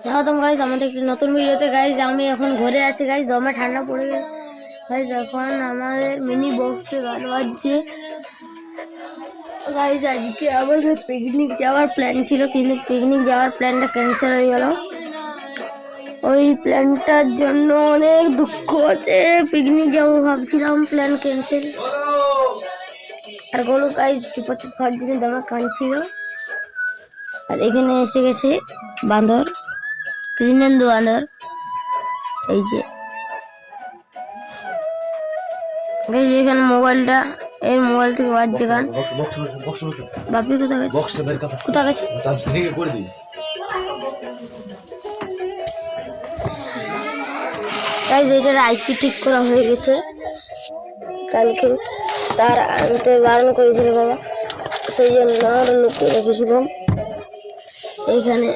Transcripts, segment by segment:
স্বাগতম গাইজ আমাদের একটি নতুন ভিডিওতে। গাইজ আমি এখন ঘরে আছি গাইজ, দমে ঠান্ডা পড়ে গেছে গাইজ। এখন আমাদের মিনি বক্সে গান বাজছে গাইজ। আজকে আমাদের পিকনিক যাওয়ার প্ল্যান ছিল, কিন্তু পিকনিক যাওয়ার প্ল্যানটা ক্যান্সেল হয়ে গেল। ওই প্ল্যানটার জন্য অনেক দুঃখ আছে। পিকনিক যাবো ভাবছিলাম, প্ল্যান ক্যান্সেল। আর গোলু গাইজ চুপা চুপ খাওয়ার জন্য দমে কাঁদছিল। আর এখানে এসে গেছে বাঁদর, কৃষ্ণেন্দু বাঁদর। এই যে এখানে মোবাইলটা, এর মোবাইল থেকে বাজছে গান। বাপি কোথায় গেছে? কোথায় গেছে? গাইজ এটার আইসি ঠিক করা হয়ে গেছে। কালকে তার আনতে বারণ করেছিল বাবা, সেই জন্য আমরা লুকিয়ে রেখেছিলাম। এইখানে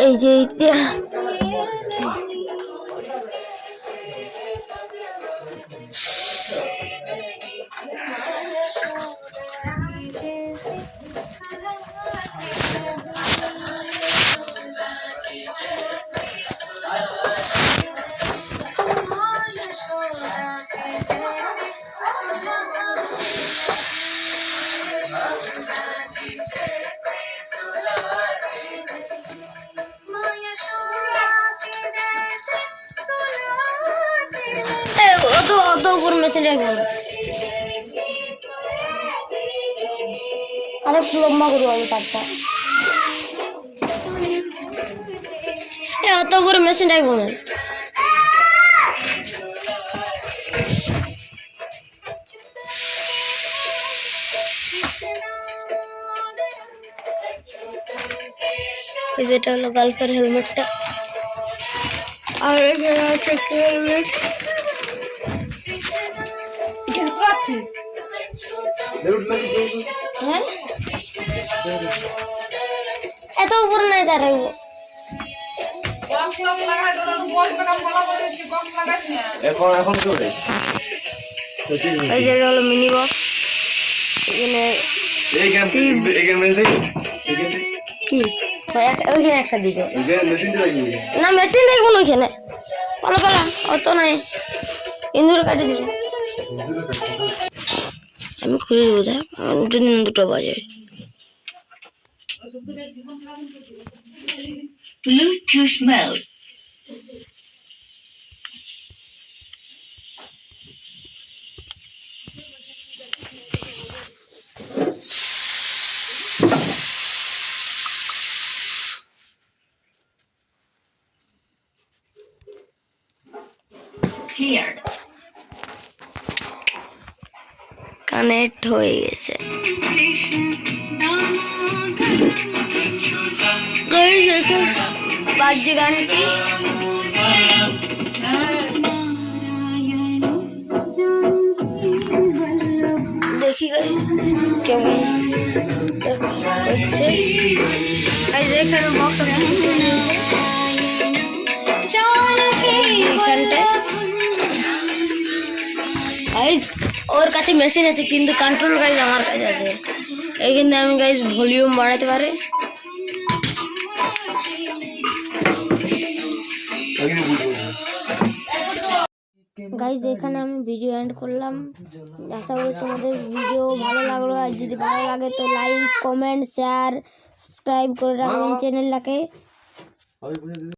এই যে অত উপর মেশিন রাখবো, আরো লম্বা করবো আমি তারটা। অত উপরে মেশিন রাখবো না। যেটা হলো গার্লফ্রেন্ড হেলমেটটা, আর এখানে আছে হেলমেট। হ্যাঁ এত উপর নাই দাঁড়াবো। এই যে হলো মিনি বক্স। কি ওইখানে একটা দিকে না মেশিন দেখুন, ওইখানে ভালো পালা অত নাই, ইন্দুর কাটি দিবে। আমি খুলে দেবো, দেখ দুটো বাজে। Bluetooth mode. Clear. কানেক্ট হয়ে গেছে। বাজছে গানটি। দেখি কেমন হচ্ছে। এখানে বক্স ওর কাছে মেশিন আছে, কিন্তু কন্ট্রোল গাইজ আমার কাছে আছে। এই কিন্তু আমি গাইজ ভলিউম বাড়াতে পারি। গাইজ এখানে আমি ভিডিও এন্ড করলাম। আশা করি তোমাদের ভিডিও ভালো লাগলো। আর যদি ভালো লাগে তো লাইক, কমেন্ট, শেয়ার, সাবস্ক্রাইব করে রাখবেন চ্যানেলটাকে।